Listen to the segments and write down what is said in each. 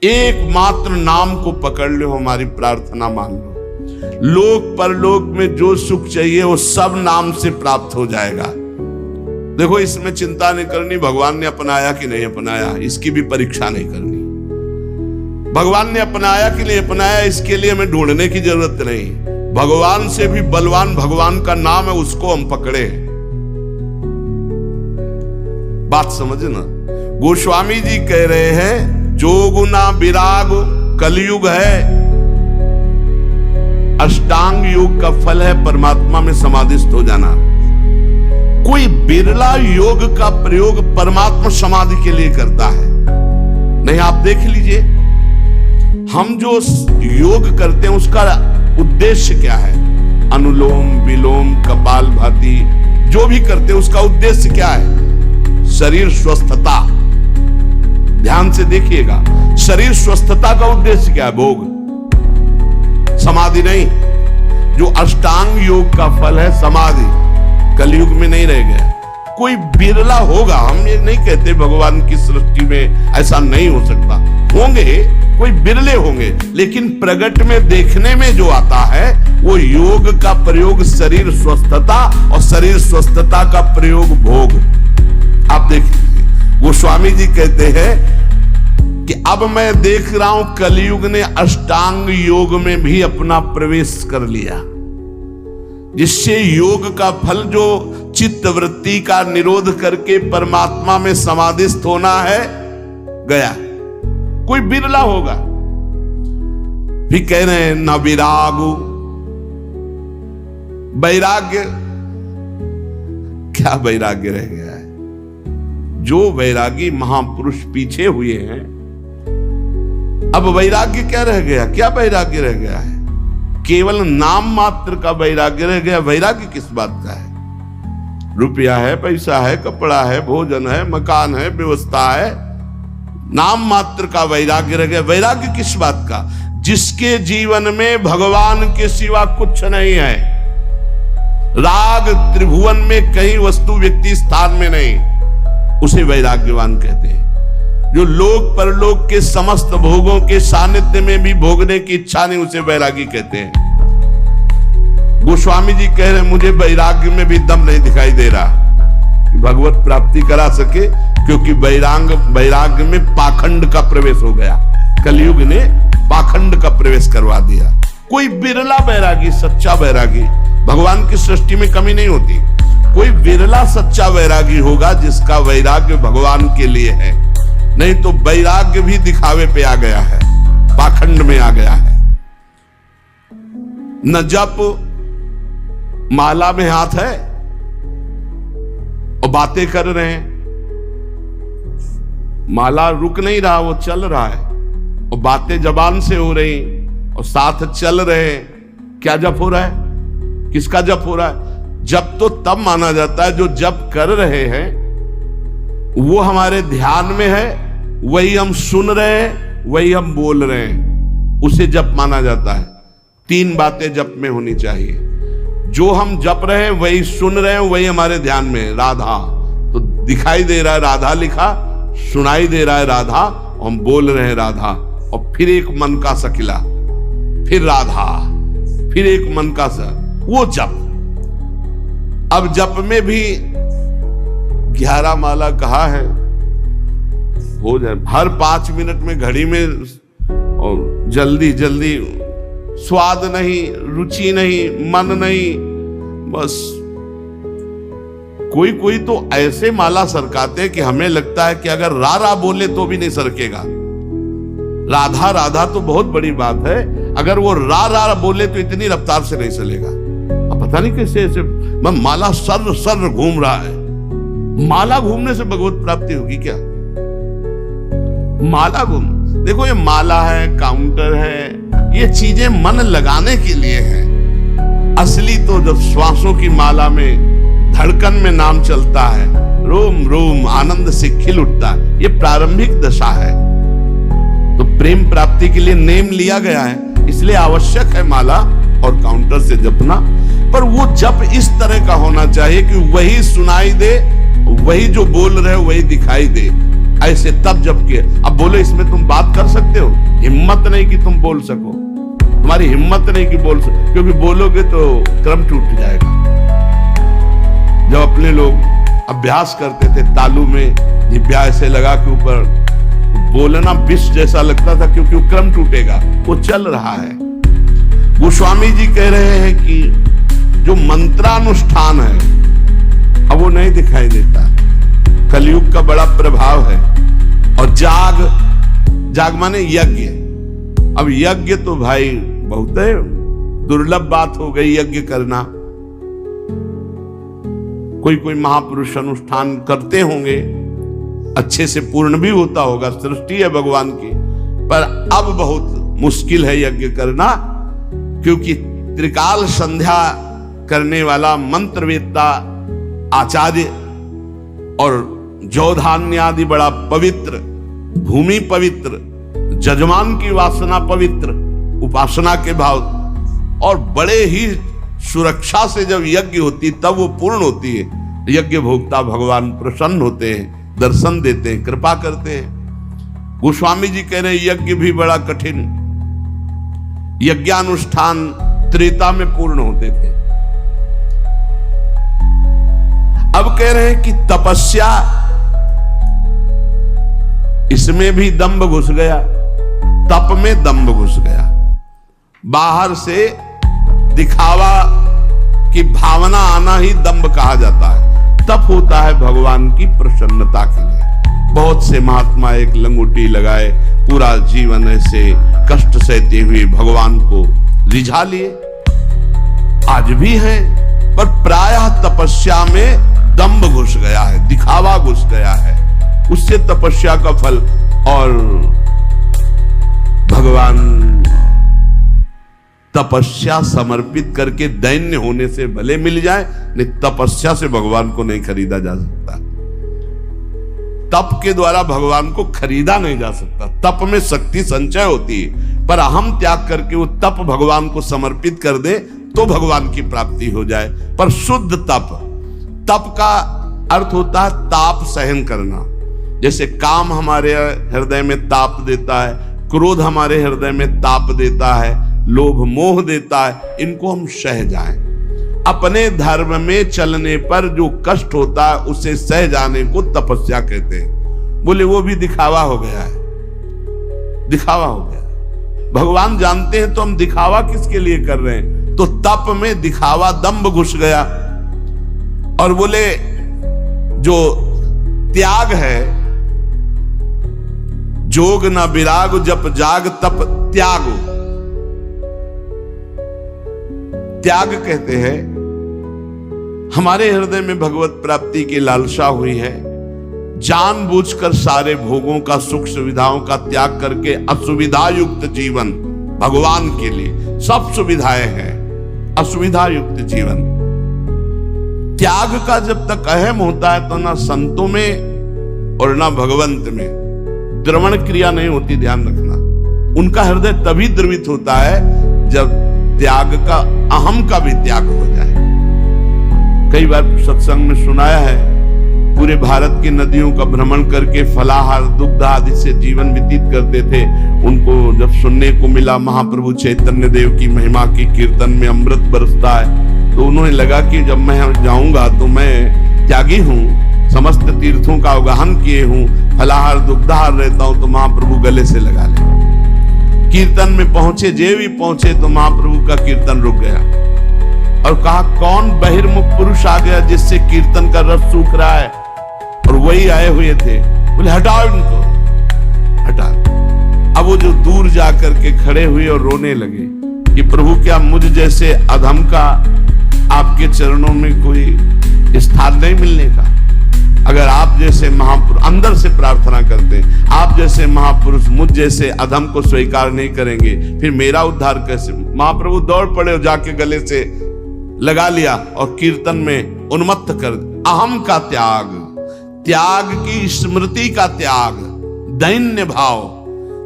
एकमात्र नाम को पकड़ लो, हमारी प्रार्थना मान लो। लोक परलोक में जो सुख चाहिए वो सब नाम से प्राप्त हो जाएगा। देखो, इसमें चिंता नहीं करनी भगवान ने अपनाया कि नहीं अपनाया, इसकी भी परीक्षा नहीं करनी। भगवान ने अपनाया कि नहीं अपनाया, इसके लिए हमें ढूंढने की जरूरत नहीं। भगवान से भी बलवान भगवान का नाम है, उसको हम पकड़े। बात समझना। गोस्वामी जी कह रहे हैं, जोगुना विराग कलयुग है, अष्टांग योग का फल है परमात्मा में समाधिस्थ हो जाना। कोई बिरला योग का प्रयोग परमात्मा समाधि के लिए करता है। नहीं, आप देख लीजिए, हम जो योग करते हैं उसका उद्देश्य क्या है? अनुलोम विलोम कपालभाति जो भी करते हैं उसका उद्देश्य क्या है? शरीर स्वस्थता। ध्यान से देखिएगा, शरीर स्वस्थता का उद्देश्य क्या है? भोग, समाधि नहीं। जो अष्टांग योग का फल है समाधि, कलयुग में नहीं रह गया। कोई बिरला होगा, हम ये नहीं कहते भगवान की सृष्टि में ऐसा नहीं हो सकता, होंगे, कोई बिरले होंगे, लेकिन प्रगट में देखने में जो आता है वो योग का प्रयोग शरीर स्वस्थता और शरीर स्वस्थता का प्रयोग भोग। आप देखिए, गोस्वामी जी कहते हैं कि अब मैं देख रहा हूं कलयुग ने अष्टांग योग में भी अपना प्रवेश कर लिया, जिससे योग का फल जो चित्त वृत्ति का निरोध करके परमात्मा में समाधिस्थ होना है, गया। कोई बिरला होगा। भी कह रहे हैं न विरागु, वैराग्य, क्या वैराग्य रह गया है? जो वैरागी महापुरुष पीछे हुए हैं, अब वैराग्य क्या रह गया? क्या वैराग्य रह गया है? केवल नाम मात्र का वैराग्य रह गया। वैराग्य किस बात का है? रुपया है, पैसा है, कपड़ा है, भोजन है, मकान है, व्यवस्था है, नाम मात्र का वैराग्य रह गया। वैराग्य किस बात का? जिसके जीवन में भगवान के सिवा कुछ नहीं है, राग त्रिभुवन में कहीं वस्तु व्यक्ति स्थान में नहीं, उसे वैराग्यवान कहते हैं। जो लोक परलोक के समस्त भोगों के सानिध्य में भी भोगने की इच्छा नहीं, उसे वैरागी कहते हैं। गोस्वामी जी कह रहे हैं, मुझे वैराग्य में भी दम नहीं दिखाई दे रहा कि भगवत प्राप्ति करा सके, क्योंकि वैराग्य में पाखंड का प्रवेश हो गया। कलयुग ने पाखंड का प्रवेश करवा दिया। कोई बिरला वैरागी, सच्चा वैरागी, भगवान की सृष्टि में कमी नहीं होती, कोई बिरला सच्चा वैरागी होगा जिसका वैराग्य भगवान के लिए है। नहीं तो वैराग्य भी दिखावे पे आ गया है, पाखंड में आ गया है। न जप, माला में हाथ है और बातें कर रहे हैं, माला रुक नहीं रहा, वो चल रहा है, और बातें जबान से हो रही और साथ चल रहे हैं। क्या जप हो रहा है? किसका जप हो रहा है? जप तो तब माना जाता है जो जप कर रहे हैं वो हमारे ध्यान में है, वही हम सुन रहे हैं, वही हम बोल रहे हैं, उसे जप माना जाता है। 3 बातें जप में होनी चाहिए। जो हम जप रहे हैं वही सुन रहे हैं, वही हमारे ध्यान में है। राधा तो दिखाई दे रहा है, राधा लिखा, सुनाई दे रहा है राधा, और हम बोल रहे हैं राधा, और फिर एक मन का सकिला, फिर राधा, फिर एक मन का सा, वो जप। अब जप में भी 11 माला कहा है, हो जाए हर 5 मिनट में घड़ी में, और जल्दी जल्दी, स्वाद नहीं, रुचि नहीं, मन नहीं, बस। कोई कोई तो ऐसे माला सरकाते हैं कि हमें लगता है कि अगर रा बोले तो भी नहीं सरकेगा। राधा राधा तो बहुत बड़ी बात है, अगर वो रा बोले तो इतनी रफ्तार से नहीं चलेगा। अब पता नहीं कैसे ऐसे माला सर सर घूम रहा है। माला घूमने से भगवत प्राप्ति होगी क्या? माला घूम, देखो ये माला है, काउंटर है, ये चीजें मन लगाने के लिए है। असली तो जब श्वासों की माला में, धड़कन में नाम चलता है, रोम रोम आनंद से खिल उठता है, ये प्रारंभिक दशा है। तो प्रेम प्राप्ति के लिए नेम लिया गया है, इसलिए आवश्यक है माला और काउंटर से जपना। पर वो जप इस तरह का होना चाहिए कि वही सुनाई दे, वही जो बोल रहे हो वही दिखाई दे, ऐसे तब जप किए। अब बोलो इसमें तुम बात कर सकते हो? हिम्मत नहीं कि तुम बोल सको, तुम्हारी हिम्मत नहीं कि बोल सको, क्योंकि बोलोगे तो क्रम टूट जाएगा। जब अपने लोग अभ्यास करते थे तालू में जिभ्या ऐसे लगा के ऊपर बोलना विष जैसा लगता था, क्योंकि वो क्रम टूटेगा, वो चल रहा है। गोस्वामी जी कह रहे हैं कि जो मंत्रानुष्ठान है अब वो नहीं दिखाई देता, कलयुग का बड़ा प्रभाव है। और जाग माने यज्ञ। अब यज्ञ तो भाई बहुत दुर्लभ बात हो गई यज्ञ करना। कोई महापुरुष अनुष्ठान करते होंगे, अच्छे से पूर्ण भी होता होगा, सृष्टि है भगवान की, पर अब बहुत मुश्किल है यज्ञ करना, क्योंकि त्रिकाल संध्या करने वाला मंत्रवेत्ता आचार्य और जौधान्य आदि बड़ा पवित्र, भूमि पवित्र, जजमान की वासना पवित्र, उपासना के भाव, और बड़े ही सुरक्षा से जब यज्ञ होती तब वो पूर्ण होती है। यज्ञ भोक्ता भगवान प्रसन्न होते हैं, दर्शन देते हैं, कृपा करते हैं। गोस्वामी जी कह रहे हैं यज्ञ भी बड़ा कठिन, यज्ञानुष्ठान त्रेता में पूर्ण होते थे। अब कह रहे हैं कि तपस्या, इसमें भी दंभ घुस गया, तप में दंभ घुस गया। बाहर से दिखावा की भावना आना ही दंभ कहा जाता है। तप होता है भगवान की प्रसन्नता के लिए। बहुत से महात्मा एक लंगोटी लगाए पूरा जीवन ऐसे कष्ट सहते हुए भगवान को रिझा लिए, आज भी हैं, पर प्रायः तपस्या में दंभ घुस गया है, दिखावा घुस गया है, उससे तपस्या का फल। और भगवान तपस्या समर्पित करके दैन्य होने से भले मिल जाए, नहीं तपस्या से भगवान को नहीं खरीदा जा सकता। तप के द्वारा भगवान को खरीदा नहीं जा सकता। तप में शक्ति संचय होती है, पर अहम त्याग करके वो तप भगवान को समर्पित कर दे तो भगवान की प्राप्ति हो जाए। पर शुद्ध तप, तप का अर्थ होता है ताप सहन करना। जैसे काम हमारे हृदय में ताप देता है, क्रोध हमारे हृदय में ताप देता है, लोभ मोह देता है, इनको हम सह जाएं। अपने धर्म में चलने पर जो कष्ट होता है उसे सह जाने को तपस्या कहते हैं। बोले वो भी दिखावा हो गया है, दिखावा हो गया। भगवान जानते हैं तो हम दिखावा किसके लिए कर रहे हैं? तो तप में दिखावा, दंभ घुस गया। और बोले जो त्याग है, जोग न विराग जप जाग तप त्यागो, त्याग कहते हैं हमारे हृदय में भगवत प्राप्ति की लालसा हुई है, जानबूझकर सारे भोगों का, सुख सुविधाओं का त्याग करके असुविधा युक्त जीवन, भगवान के लिए सब सुविधाएं हैं, असुविधा युक्त जीवन। त्याग का जब तक अहम होता है तो ना संतों में और ना भगवंत में द्रवण क्रिया नहीं होती, ध्यान रखना। उनका हृदय तभी द्रवित होता है जब त्याग का, अहम का भी त्याग हो जाए। कई बार सत्संग में सुनाया है, पूरे भारत की नदियों का भ्रमण करके फलाहार दुग्ध आदि से जीवन व्यतीत करते थे। उनको जब सुनने को मिला महाप्रभु चैतन्य देव की महिमा की कीर्तन में अमृत बरसता है, तो उन्होंने लगा कि जब मैं जाऊंगा तो मैं त्यागी हूँ, समस्त तीर्थों का अवगाहन किए हूँ, फलाहार दुग्धाहार रहता हूँ, तो महाप्रभु गले से लगा ले। कीर्तन में पहुंचे, जे भी पहुंचे तो महाप्रभु का कीर्तन रुक गया और कहा कौन बहिर्मुख पुरुष आ गया जिससे कीर्तन का रस सूख रहा है? और वही आए हुए थे। बोले हटाओ इनको, हटा। अब वो जो दूर जाकर के खड़े हुए और रोने लगे कि प्रभु क्या मुझ जैसे अधम का आपके चरणों में कोई स्थान नहीं मिलने का? अगर आप जैसे महापुरुष अंदर से प्रार्थना करते हैं, आप जैसे महापुरुष मुझ जैसे अधम को स्वीकार नहीं करेंगे, फिर मेरा उद्धार कैसे? महाप्रभु दौड़ पड़े और जाके गले से लगा लिया और कीर्तन में उन्मत्त कर। अहम का त्याग, त्याग की स्मृति का त्याग, दैन्य भाव।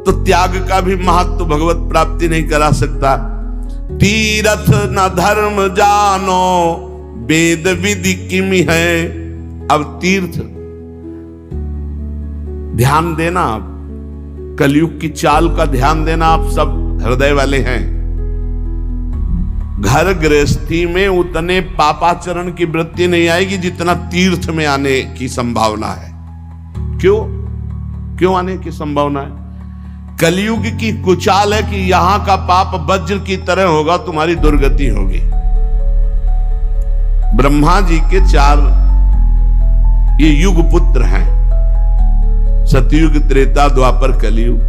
तो त्याग का भी महत्व भगवत प्राप्ति नहीं करा सकता। तीरथ न धर्म जानो वेद विधि किमि है। अब तीर्थ, ध्यान देना आप, कलयुग की चाल का ध्यान देना, आप सब हृदय वाले हैं। घर गृहस्थी में उतने पापाचरण की वृत्ति नहीं आएगी जितना तीर्थ में आने की संभावना है। क्यों आने की संभावना है? कलयुग की कुचाल है कि यहां का पाप वज्र की तरह होगा, तुम्हारी दुर्गति होगी। ब्रह्मा जी के 4 ये युग पुत्र हैं, सतयुग, त्रेता, द्वापर, कलयुग।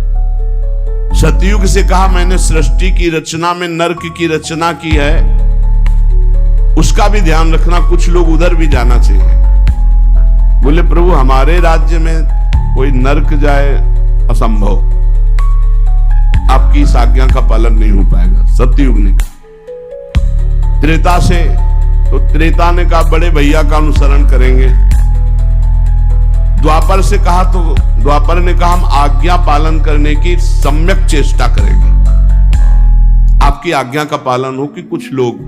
सतयुग से कहा मैंने सृष्टि की रचना में नरक की रचना की है, उसका भी ध्यान रखना, कुछ लोग उधर भी जाना चाहिए। बोले प्रभु हमारे राज्य में कोई नरक जाए असंभव, आपकी इस आज्ञा का पालन नहीं हो पाएगा। सतयुग ने कहा। त्रेता से तो त्रेता ने कहा बड़े भैया का अनुसरण करेंगे। द्वापर से कहा तो द्वापर ने कहा हम आज्ञा पालन करने की सम्यक चेष्टा करेंगे, आपकी आज्ञा का पालन हो कि कुछ लोग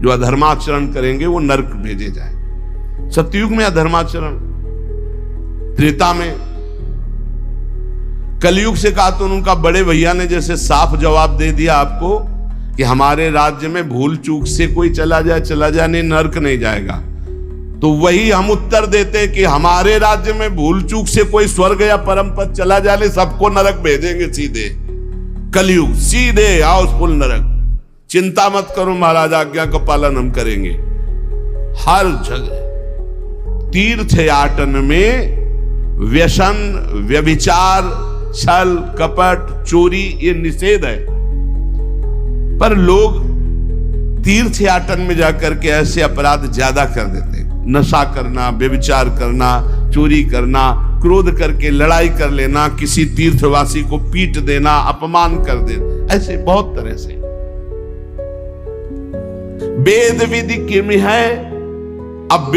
जो अधर्माचरण करेंगे वो नरक भेजे जाए। सतयुग में अधर्माचरण, त्रेता में। कलयुग से कहा तो उनका बड़े भैया ने जैसे साफ जवाब दे दिया आपको कि हमारे राज्य में भूल चूक से कोई चला जाए नहीं, नरक नहीं जाएगा। तो वही हम उत्तर देते कि हमारे राज्य में भूल चूक से कोई स्वर्ग या परम पद चला जाए, सबको नरक भेजेंगे सीधे। कलयुग सीधे आओ फुल नरक, चिंता मत करो महाराज, आज्ञा का पालन हम करेंगे। हर जगह तीर्थयाटन में व्यसन, व्यभिचार, छल, कपट, चोरी ये निषेध है, पर लोग तीर्थयाटन में जाकर के ऐसे अपराध ज्यादा कर देते हैं। नशा करना, व्यभिचार करना, चोरी करना, क्रोध करके लड़ाई कर लेना, किसी तीर्थवासी को पीट देना, अपमान कर देना, ऐसे बहुत तरह से। वेद विधि किम है? अब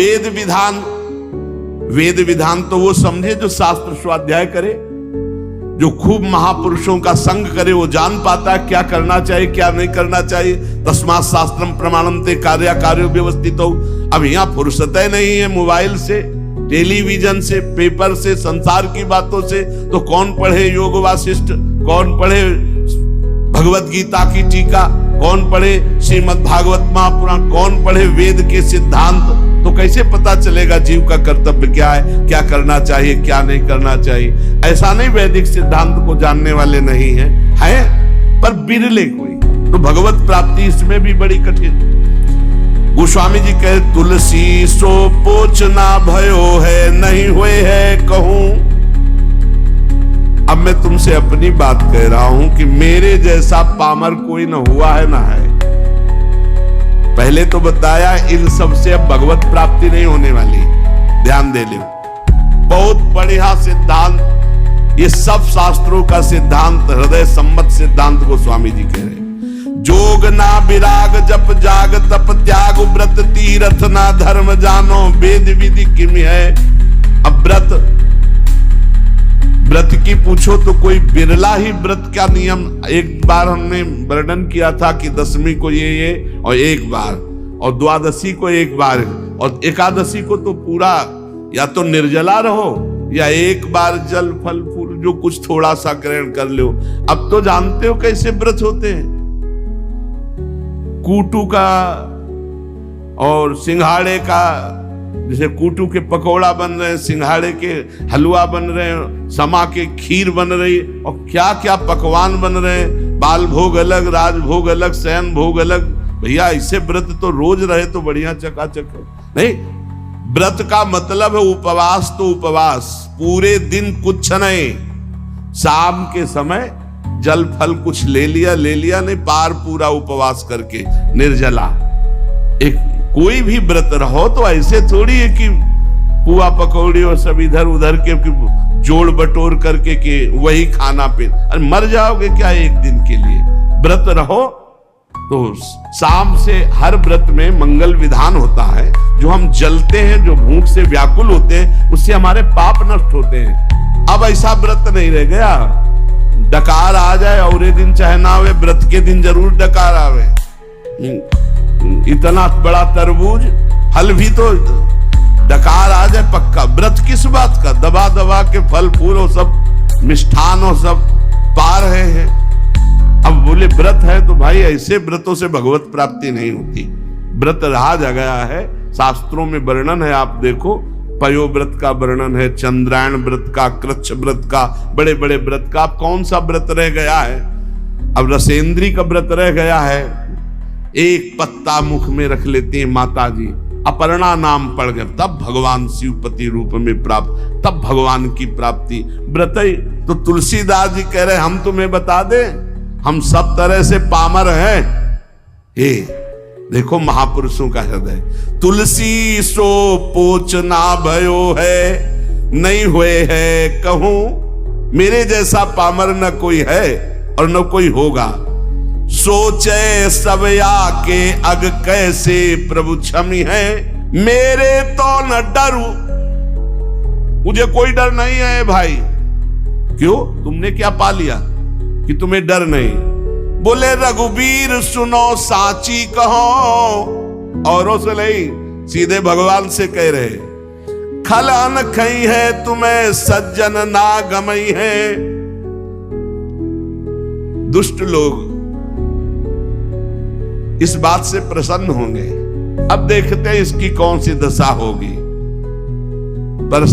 वेद विधान तो वो समझे जो शास्त्र स्वाध्याय करे, जो खूब महापुरुषों का संग करे, वो जान पाता है क्या करना चाहिए क्या नहीं करना चाहिए। तस्मात् शास्त्रम प्रमाणन्ते कार्याकार्यो व्यवस्थितो। अब यहाँ फुर्सत नहीं है मोबाइल से, टेलीविजन से, पेपर से, संसार की बातों से, तो कौन पढ़े योग वासिष्ठ, कौन पढ़े भगवत गीता की टीका, कौन पढ़े श्रीमद् भागवत महापुराण, कौन पढ़े वेद के सिद्धांत। तो कैसे पता चलेगा जीव का कर्तव्य क्या है, क्या करना चाहिए क्या नहीं करना चाहिए। ऐसा नहीं वैदिक सिद्धांत को जानने वाले नहीं हैं, पर बिरले कोई। तो भगवत प्राप्ति इसमें भी बड़ी कठिन। गोस्वामी जी कहे तुलसी सो पोचना भयो है, नहीं हुए है कहूं। अब मैं तुमसे अपनी बात कह रहा हूं कि मेरे जैसा पामर कोई न हुआ है ना है। पहले तो बताया इन सब से अब भगवत प्राप्ति नहीं होने वाली, ध्यान दे लो। बहुत बढ़िया सिद्धांत, ये सब शास्त्रों का सिद्धांत, हृदय सम्मत सिद्धांत गोस्वामी जी कह रहे। जोग ना विराग जप जाग तप त्याग व्रत तीरथ ना धर्म जानो, वेद विधि किम है। अब व्रत की पूछो तो कोई बिरला ही व्रत का नियम। एक बार हमने वर्णन किया था कि दशमी को ये और एक बार, और द्वादशी को एक बार, और एकादशी को तो पूरा या तो निर्जला रहो या एक बार जल फल फूल जो कुछ थोड़ा सा ग्रहण कर लो। अब तो जानते हो कैसे व्रत होते हैं, कूटू का और सिंघाड़े का, जैसे कूटू के पकौड़ा बन रहे हैं, सिंघाड़े के हलवा बन रहे हैं, समा के खीर बन रही, और क्या क्या पकवान बन रहे हैं, बाल भोग अलग, राज भोग अलग, शयन भोग अलग। भैया इससे व्रत तो रोज रहे तो बढ़िया चकाचक है। नहीं, व्रत का मतलब है उपवास तो उपवास, पूरे दिन कुछ नहीं, शाम के समय जल फल कुछ ले लिया नहीं, पार पूरा उपवास करके निर्जला। एक कोई भी व्रत रहो तो ऐसे थोड़ी है कि पुआ पकौड़ी और सब इधर उधर के जोड़ बटोर करके के वही खाना पे, अरे मर जाओगे क्या एक दिन के लिए। व्रत रहो तो शाम से हर व्रत में मंगल विधान होता है, जो हम जलते हैं, जो भूख से व्याकुल होते हैं, उससे हमारे पाप नष्ट होते हैं। अब ऐसा व्रत नहीं रह गया, डकार आ जाए और ये दिन चाहे ना आवे, व्रत के दिन जरूर डकार आवे। इतना बड़ा तरबूज फल भी तो डकार आ जाए पक्का। व्रत किस बात का, दबा दबा के फल फूल और सब मिष्ठान और सब पा रहे हैं। अब बोले व्रत है तो भाई ऐसे व्रतों से भगवत प्राप्ति नहीं होती। व्रत रहा गया है, शास्त्रों में वर्णन है, आप देखो पयो व्रत का वर्णन है, चंद्रायण व्रत का, कृच्छ व्रत का, बड़े बड़े व्रत का। अब कौन सा व्रत रह गया है? अब रसेंद्री का व्रत रह गया है। एक पत्ता मुख में रख लेती हैं माता जी, अपर्णा नाम पड़ गया, तब भगवान शिवपति रूप में प्राप्त, तब भगवान की प्राप्ति। व्रत तो तुलसीदास जी कह रहे हम तुम्हें बता दें, हम सब तरह से पामर हैं। हे देखो महापुरुषों का हृदय, तुलसी सो पोचना भयो है, नहीं हुए है कहूं, मेरे जैसा पामर न कोई है और न कोई होगा। सोचे सब आके अग कैसे प्रभु क्षमी है, मेरे तो न डरू, मुझे कोई डर नहीं है भाई। क्यों? तुमने क्या पा लिया कि तुम्हें डर नहीं? बोले रघुबीर सुनो साची कहो, औरों से नहीं, सीधे भगवान से कह रहे, खल अन खई है तुम्हें सज्जन ना गमई है। दुष्ट लोग इस बात से प्रसन्न होंगे। अब देखते हैं इसकी कौन सी दशा होगी। पर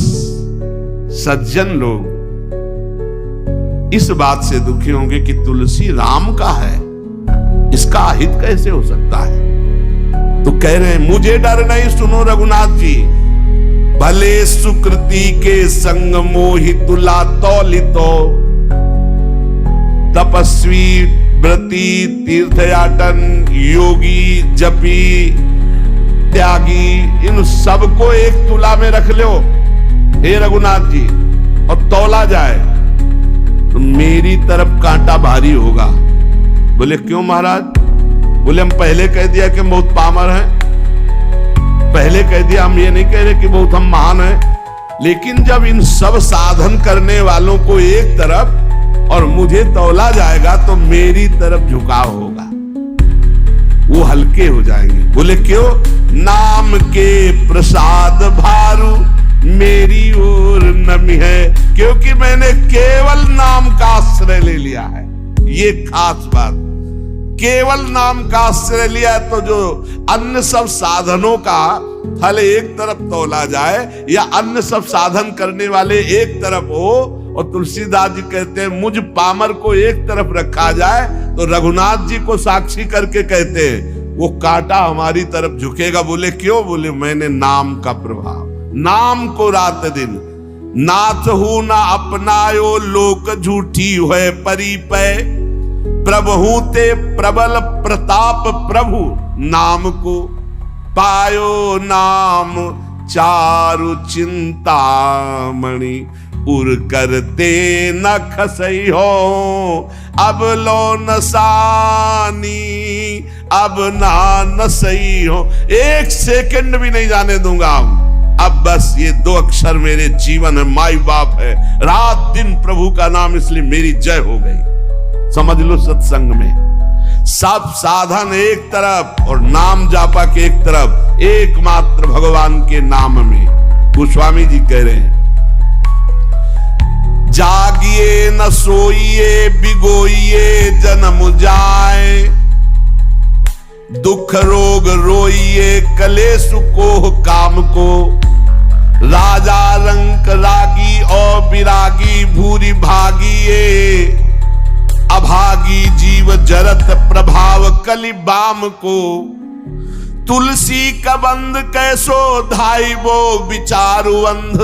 सज्जन लोग इस बात से दुखी होंगे कि तुलसी राम का है, इसका अहित कैसे हो सकता है? तो कह रहे हैं मुझे डर नहीं, सुनो रघुनाथ जी, भले सुकृति के संग मोहि तुला तौलितो, तपस्वी व्रती तीर्थयाटन योगी जपी त्यागी, इन सबको एक तुला में रख लो हे रघुनाथ जी, और तौला जाए तो मेरी तरफ कांटा भारी होगा। बोले क्यों महाराज? बोले हम पहले कह दिया कि बहुत पामर हैं, पहले कह दिया, हम ये नहीं कह रहे कि बहुत हम महान हैं, लेकिन जब इन सब साधन करने वालों को एक तरफ और मुझे तौला जाएगा तो मेरी तरफ झुकाव होगा, वो हल्के हो जाएंगे। बोले क्यों? नाम के प्रसाद भारू मेरी ओर नमी है, क्योंकि मैंने केवल नाम का आश्रय ले लिया है। ये खास बात, केवल नाम का आश्रय लिया तो जो अन्य सब साधनों का फल एक तरफ तौला जाए या अन्य सब साधन करने वाले एक तरफ हो, और तुलसीदास जी कहते हैं मुझ पामर को एक तरफ रखा जाए, तो रघुनाथ जी को साक्षी करके कहते हैं वो कांटा हमारी तरफ झुकेगा। बोले क्यों? बोले मैंने नाम का प्रभाव, नाम को रात दिन नाथ हूं ना अपनायो, लोक झूठी हुए परी पे, प्रभु ते प्रबल प्रताप प्रभु नाम को पायो, नाम चारु चिंतामणि उर करते न खसई हो, अब लो नसानी अब ना नसई हो, एक सेकंड भी नहीं जाने दूंगा। अब बस ये दो अक्षर मेरे जीवन है, माई बाप है, रात दिन प्रभु का नाम, इसलिए मेरी जय हो गई। समझ लो सत्संग में सब साधन एक तरफ और नाम जापा के एक तरफ, एकमात्र भगवान के नाम में। गोस्वामी जी कह रहे हैं जागिए न सोइए बिगोइए जन्म जाए, दुख रोग रोइए कलेश को काम को, राजा रंक रागी और विरागी भूरी भागिए, अभागी जीव जरत प्रभाव कलि बाम को, तुलसी कबंध कैसो धाई वो विचारु अंध,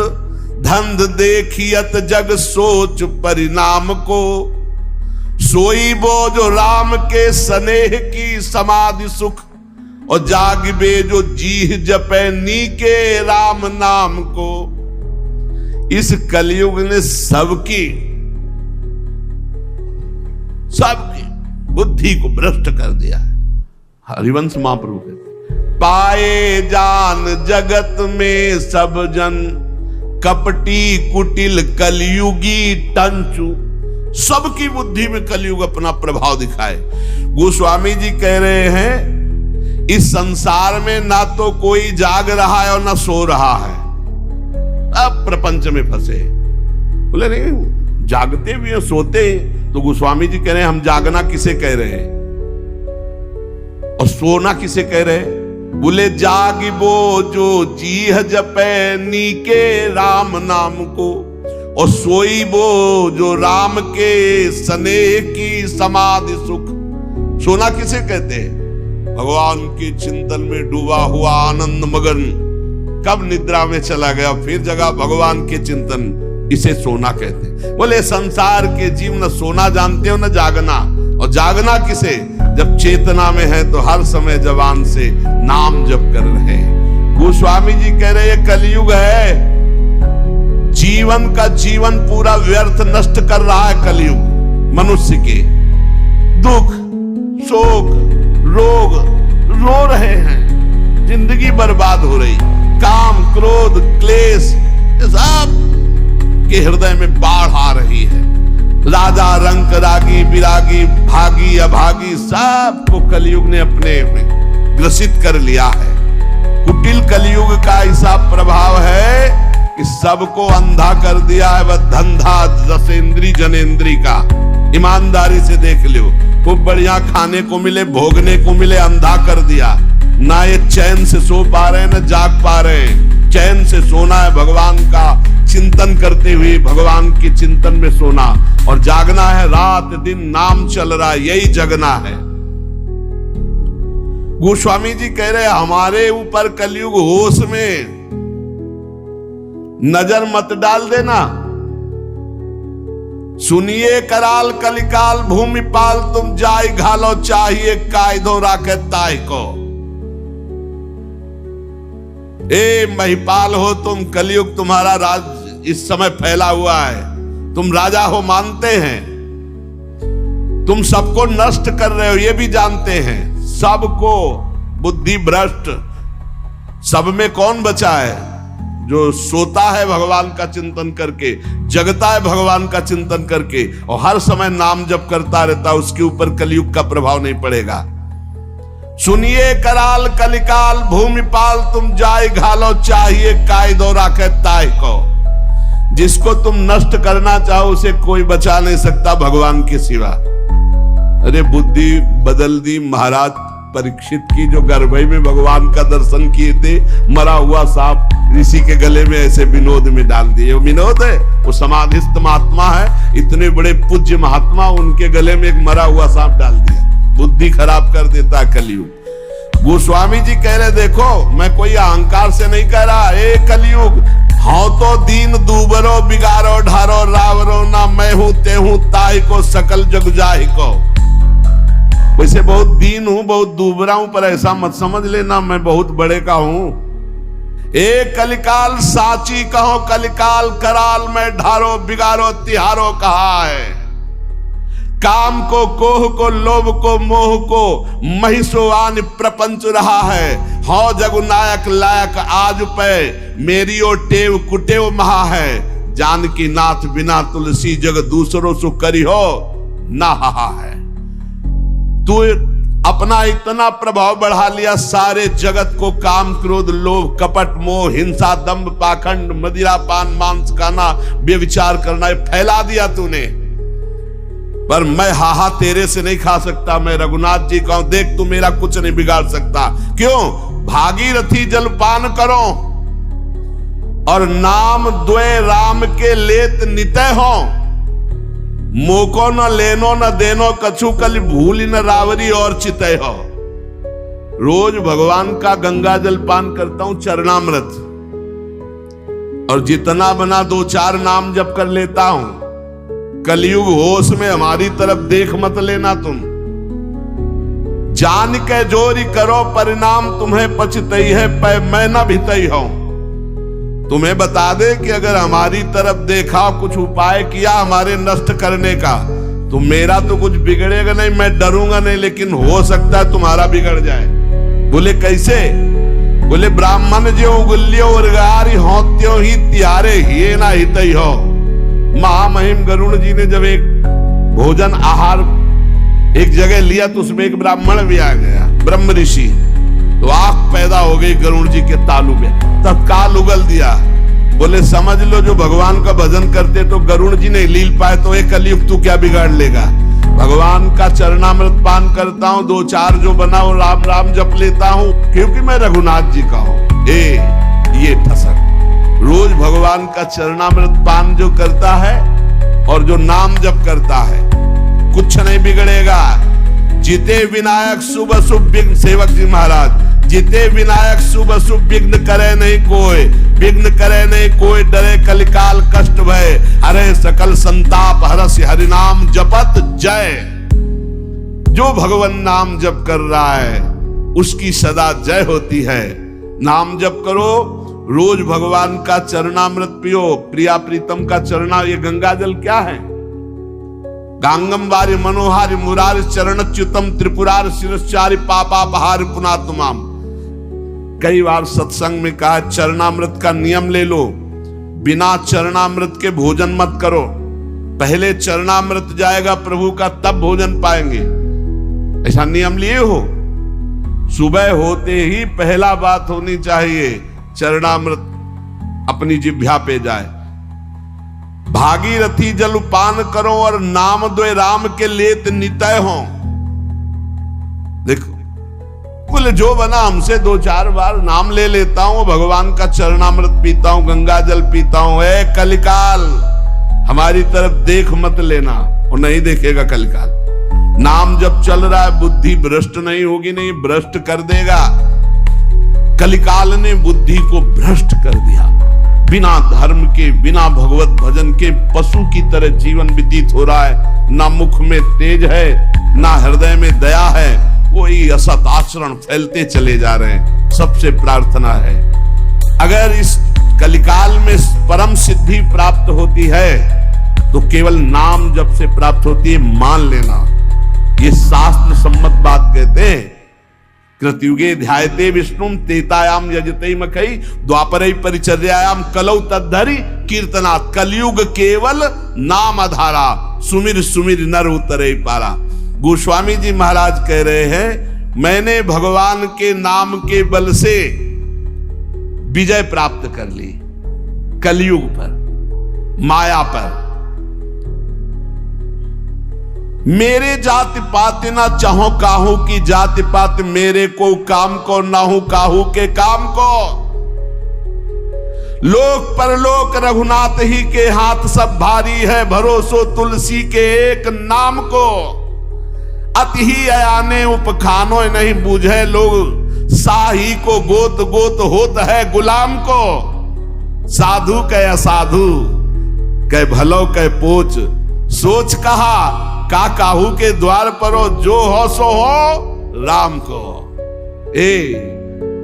धंध देखियत जग सोच परिणाम को, सोई वो जो राम के स्नेह की समाधि सुख, और जागबे जो जीह जपे नी के राम नाम को। इस कलयुग ने सबकी बुद्धि को भ्रष्ट कर दिया है। हरिवंश महाप्रभु कहते पाए जान जगत में सब जन, कपटी कुटिल कलयुगी टंचु, सबकी बुद्धि में कलयुग अपना प्रभाव दिखाए। गोस्वामी जी कह रहे हैं इस संसार में ना तो कोई जाग रहा है और ना सो रहा है, अब प्रपंच में फंसे। बोले नहीं, जागते भी हैं, सोते हैं। तो गोस्वामी जी कह रहे हैं हम जागना किसे कह रहे हैं और सोना किसे कह रहे हैं? बोले जागिबो जो जीह जपे नीके राम नाम को, और सोईबो जो राम के स्नेह की समाधि सुख। सोना किसे कहते हैं? भगवान के चिंतन में डूबा हुआ आनंद मगन कब निद्रा में चला गया फिर जगह भगवान के चिंतन, इसे सोना कहते हैं। बोले संसार के जीव न सोना जानते हो न जागना। और जागना किसे? जब चेतना में है तो हर समय जबान से नाम जप कर रहे हैं। गोस्वामी जी कह रहे हैं कलयुग है, जीवन का जीवन पूरा व्यर्थ नष्ट कर रहा है कलयुग। मनुष्य के दुख शोक रोग रो रहे हैं, जिंदगी बर्बाद हो रही। काम क्रोध क्लेश सब के हृदय में बाढ़ आ रही है। राजा रंक रागी विरागी भागी अभागी सबको कलयुग ने अपने में ग्रसित कर लिया है। कुटिल कलयुग का ऐसा प्रभाव है कि सबको अंधा कर दिया है। वह धंधा रसेंद्री जनेंद्री का, ईमानदारी से देख लो। खूब बढ़िया खाने को मिले भोगने को मिले, अंधा कर दिया। ना ये चैन से सो पा रहे हैं न जाग पा रहे हैं। चैन से सोना है भगवान का चिंतन करते हुए, भगवान के चिंतन में सोना, और जागना है रात दिन नाम चल रहा है, यही जगना है। गोस्वामी जी कह रहे हमारे ऊपर कलयुग होश में नजर मत डाल देना। सुनिए कराल कलिकाल भूमि पाल तुम जाय घालो चाहिए कायदो राखे ताय को। ए महिपाल हो तुम, कलयुग तुम्हारा राज इस समय फैला हुआ है, तुम राजा हो मानते हैं, तुम सबको नष्ट कर रहे हो ये भी जानते हैं, सबको बुद्धि भ्रष्ट। सब में कौन बचा है? जो सोता है भगवान का चिंतन करके, जगता है भगवान का चिंतन करके और हर समय नाम जप करता रहता, उसके ऊपर कलयुग का प्रभाव नहीं पड़ेगा। सुनिए कराल कलिकाल भूमि पाल तुम जाय घालो चाहिए कायदो राखे ताय को। जिसको तुम नष्ट करना चाहो उसे कोई बचा नहीं सकता भगवान के सिवा। अरे बुद्धि बदल दी महाराज परीक्षित की, जो गर्भई में भगवान का दर्शन किए थे, मरा हुआ सांप ऋषि के गले में ऐसे विनोद में डाल दिए। वो विनोद है, वो समाधिस्थ महात्मा है, इतने बड़े पूज्य महात्मा, उनके गले में एक मरा हुआ सांप डाल दिया। बुद्धि खराब कर देता कलयुग। गोस्वामी जी कह रहे देखो मैं कोई अहंकार से नहीं कह रहा, ए कलयुग हाँ तो दीन दूबरो बिगारो ढारो रावरो ना मैं हूं ते हूं ताई को सकल जग जाहि को। वैसे बहुत दीन हूं बहुत दूबरा हूं, पर ऐसा मत समझ लेना मैं बहुत बड़े का हूं। ए कलिकाल साची कहो कलिकाल कराल में ढारो बिगारो तिहारो कहा है। काम को कोह को लोभ को मोह को महिषोवान प्रपंच रहा है। हाँ जगुनायक लायक आज पे मेरी ओ टेव कुटेव महा है। जानकी नाथ बिना तुलसी जग दूसरों सु करी हो ना हा है। तू अपना इतना प्रभाव बढ़ा लिया, सारे जगत को काम क्रोध लोभ कपट मोह हिंसा दंभ पाखंड मदिरा पान मांस खाना व्यभिचार करना फैला दिया तूने। पर मैं हाहा तेरे से नहीं खा सकता। मैं रघुनाथ जी कहूं देख तू मेरा कुछ नहीं बिगाड़ सकता। क्यों? भागीरथी जलपान करो और नाम द्वय राम के लेत नितय हो। मोको न लेनो न देनो कछु कल भूल न रावरी और चितय हो। रोज भगवान का गंगा जल पान करता हूं चरणामृत, और जितना बना 2-4 नाम जप कर लेता हूं। कलयुग होश में हमारी तरफ देख मत लेना तुम। जान के जोरी करो परिणाम तुम्हें पछतई है पै मैं न भितई हूं। तुम्हें बता दे कि अगर हमारी तरफ देखा कुछ उपाय किया हमारे नष्ट करने का तो मेरा तो कुछ बिगड़ेगा नहीं, मैं डरूंगा नहीं, लेकिन हो सकता है तुम्हारा बिगड़ जाए। बोले कैसे? बोले ब्राह्मण जो उगल्यो उर्गारी हो त्यों ही तिहारे ही ना हितई हो। महामहिम गरुड़ जी ने जब एक भोजन आहार एक जगह लिया तो उसमें एक ब्राह्मण भी आ गया, ब्रह्म ऋषि। तो आंख पैदा हो गई गरुड़ जी के तालू में, तत्काल उगल दिया। बोले समझ लो जो भगवान का भजन करते तो गरुड़ जी नहीं लील पाए तो एक कलयुग तू क्या बिगाड़ लेगा। भगवान का चरणामृत पान करता हूं, दो चार जो बना वो राम राम जप लेता हूं क्योंकि मैं रघुनाथ जी का हूं। ये ठसक रोज भगवान का चरणामृत पान जो करता है और जो नाम जप करता है कुछ नहीं बिगड़ेगा। जिते विनायक शुभ शुभ विघ्न, सेवक जी महाराज, जिते विनायक शुभ शुभ विघ्न करे नहीं कोई, विघ्न करे नहीं कोई, डरे कलिकाल कष्ट भय, हरे सकल संताप हरसि हरिनाम जपत जय। जो भगवान नाम जप कर रहा है उसकी सदा जय होती है। नाम जप करो, रोज भगवान का चरणामृत पियो। प्रिया प्रीतम का चरणा, ये गंगा जल क्या है? गांगम वारि मनोहारि मुरारि चरणच्युतम त्रिपुरार शिरश्चारि पापा बहार पुनात्माम। कई बार सत्संग में कहा चरणामृत का नियम ले लो, बिना चरणामृत के भोजन मत करो। पहले चरणामृत जाएगा प्रभु का तब भोजन पाएंगे, ऐसा नियम लिए हो। सुबह होते ही पहला बात होनी चाहिए चरणामृत अपनी जिह्वा पे जाए। भागीरथी जल पान करो और नाम द्वय राम के लेत नितय हो। देखो बोले जो बना हमसे दो चार बार नाम ले लेता हूं, भगवान का चरणामृत पीता हूं, गंगा जल पीता हूं। ए कलिकाल हमारी तरफ देख मत लेना, और नहीं देखेगा कलिकाल। नाम जब चल रहा है बुद्धि भ्रष्ट नहीं होगी, नहीं भ्रष्ट कर देगा। कलिकाल ने बुद्धि को भ्रष्ट कर दिया। बिना धर्म के, बिना भगवत भजन के पशु की तरह जीवन व्यतीत हो रहा है। ना मुख में तेज है, ना हृदय में दया है, वही असत आचरण फैलते चले जा रहे हैं। सबसे प्रार्थना है अगर इस कलिकाल में परम सिद्धि प्राप्त होती है तो केवल नाम जप से प्राप्त होती है, मान लेना। ये शास्त्र सम्मत बात कहते हैं। कृतयुगे ध्यायते विष्णुम तेतायाम यजते मखई द्वापरै परिचर्यायाम कलौ तद्धरि कीर्तनात्। कलयुग केवल नाम आधारा, सुमिर सुमिर नर उतरे पारा। गोस्वामी जी महाराज कह रहे हैं मैंने भगवान के नाम के बल से विजय प्राप्त कर ली कलयुग पर, माया पर। मेरे जाति पात ना चाहो काहू की जाति पात, मेरे को काम को ना हूं काहू के काम को। लोक परलोक रघुनाथ ही के हाथ सब भारी है, भरोसो तुलसी के एक नाम को। अति ही अयाने उपखानो नहीं बूझे लोग, साही को गोत गोत होत है गुलाम को। साधु कह असाधु कह भलो कह पोच, सोच कहा का काहू के द्वार परो, जो हो सो हो राम को।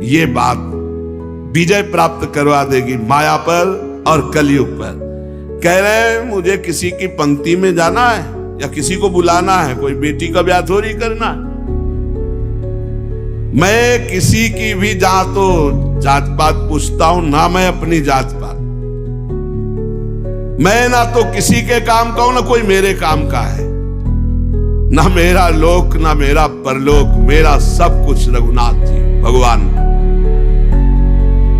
ये बात विजय प्राप्त करवा देगी माया पर और कलयुग पर। कह रहे हैं मुझे किसी की पंक्ति में जाना है या किसी को बुलाना है, कोई बेटी का ब्याह थोड़ी करना है। मैं किसी की भी जात पात पूछता हूं ना, मैं अपनी जात पात। मैं ना तो किसी के काम का हूं ना कोई मेरे काम का है, ना मेरा लोक ना मेरा परलोक, मेरा सब कुछ रघुनाथ जी भगवान।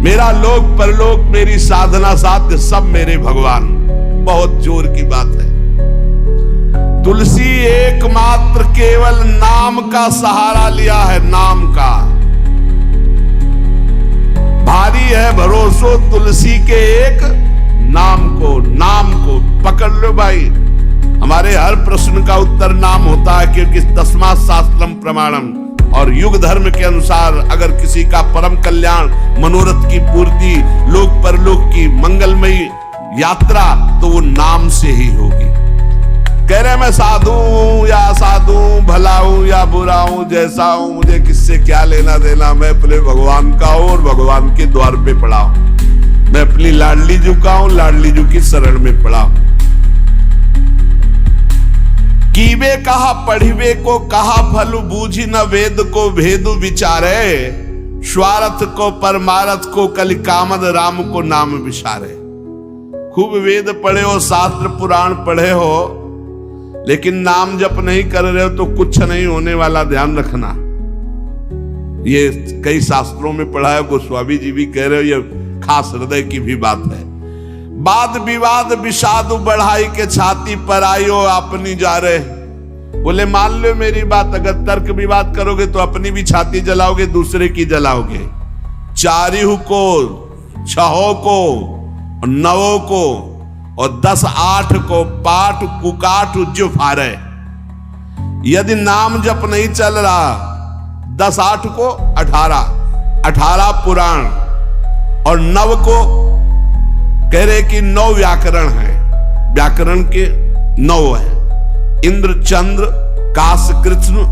मेरा लोक परलोक मेरी साधना साध्य सब मेरे भगवान। बहुत जोर की बात है। तुलसी एकमात्र केवल नाम का सहारा लिया है, नाम का। भारी है भरोसो तुलसी के एक नाम को। नाम को पकड़ लो भाई। हमारे हर प्रश्न का उत्तर नाम होता है, क्योंकि तस्मात् शास्त्रम प्रमाणम। और युग धर्म के अनुसार अगर किसी का परम कल्याण, मनोरथ की पूर्ति, लोक परलोक की मंगलमयी यात्रा, तो वो नाम से ही होगी। कह रहे मैं साधु हूं या असाधु, भला हूं या बुरा हूं, जैसा हूं मुझे किससे क्या लेना देना। मैं अपने भगवान का हूं और भगवान के द्वार पे पड़ा हूं। मैं अपनी लाडली जू का हूं, लाडली जू की शरण में पड़ा हूं। कीवे कहा पढ़िवे को कहा फल, बूझी न वेद को भेदु विचारे। स्वार्थ को परमारथ को कलि कामद, राम को नाम विचारे। खूब वेद पढ़े हो, शास्त्र पुराण पढ़े हो, लेकिन नाम जप नहीं कर रहे हो तो कुछ नहीं होने वाला, ध्यान रखना। ये कई शास्त्रों में पढ़ा है, गोस्वामी जी भी कह रहे हो, ये खास हृदय की भी बात है। वाद विवाद विषाद बढ़ाई के छाती पर आयो अपनी जा रहे। बोले मान लो मेरी बात, अगर तर्क विवाद करोगे तो अपनी भी छाती जलाओगे, दूसरे की जलाओगे। चारिहु को, छहो को, नवों को और 10-8 को पाठ कुकाठ जो फारे। यदि नाम जप नहीं चल रहा, 10-8 को 18 पुराण और 9 को कह रहे कि 9 व्याकरण है, व्याकरण के 9 है। इंद्र, चंद्र, काश, कृष्ण,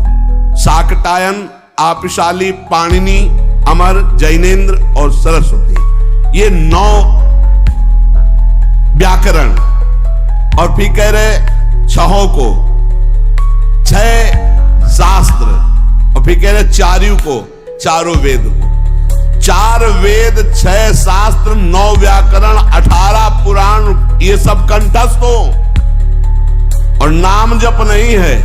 शाकटायन, आपिशाली, पाणिनि, अमर, जैनेन्द्र और सरस्वती, ये 9 व्याकरण। और फिर कह रहे 6 को 6 शास्त्र, और फिर कह रहे चारियों को, चारों वेद को। 4 वेद, 6 शास्त्र, 9 व्याकरण, 18 पुराण, ये सब कंठस्थ हो और नाम जप नहीं है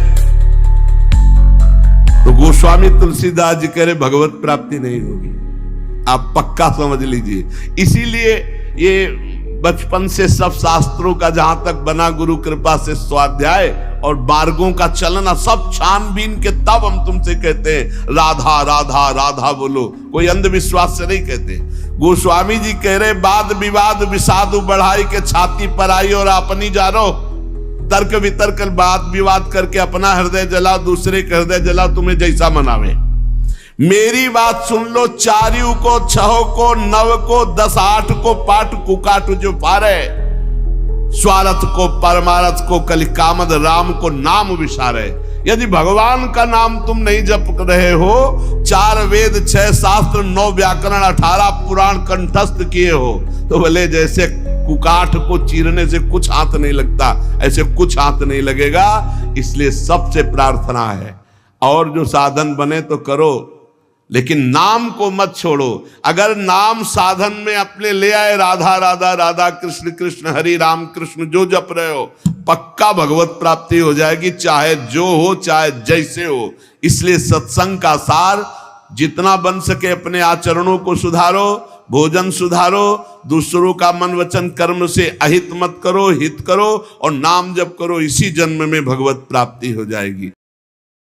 तो गोस्वामी तुलसीदास जी कह रहे भगवत प्राप्ति नहीं होगी। आप पक्का समझ लीजिए। इसीलिए ये बचपन से सब शास्त्रों का जहां तक बना गुरु कृपा से स्वाध्याय और मार्गों का चलना सब छानबीन के, तब हम तुमसे कहते हैं राधा राधा राधा बोलो। कोई अंधविश्वास से नहीं कहते। गोस्वामी जी कह रहे वाद विवाद विषाद बढ़ाई के छाती पर आई और अपनी जा रो। तर्क वितर्क वाद विवाद करके अपना हृदय जलाओ, दूसरे का हृदय जलाओ, तुम्हें जैसा मनावे। मेरी बात सुन लो, चारियों को, 6 को, 9 को, 10-8 को पाठ कुकाठ जो पारे। स्वार्थ को, परमारथ को, कलिकामद राम को नाम विसारे। यदि भगवान का नाम तुम नहीं जप रहे हो, 4 वेद, 6 शास्त्र, 9 व्याकरण, 18 पुराण कंठस्थ किए हो, तो भले जैसे कुकाठ को चीरने से कुछ हाथ नहीं लगता, ऐसे कुछ हाथ नहीं लगेगा। इसलिए सबसे प्रार्थना है, और जो साधन बने तो करो, लेकिन नाम को मत छोड़ो। अगर नाम साधन में अपने ले आए, राधा राधा राधा, कृष्ण कृष्ण, हरि राम कृष्ण जो जप रहे हो, पक्का भगवत प्राप्ति हो जाएगी, चाहे जो हो, चाहे जैसे हो। इसलिए सत्संग का सार, जितना बन सके अपने आचरणों को सुधारो, भोजन सुधारो, दूसरों का मन वचन कर्म से अहित मत करो, हित करो और नाम जप करो। इसी जन्म में भगवत प्राप्ति हो जाएगी।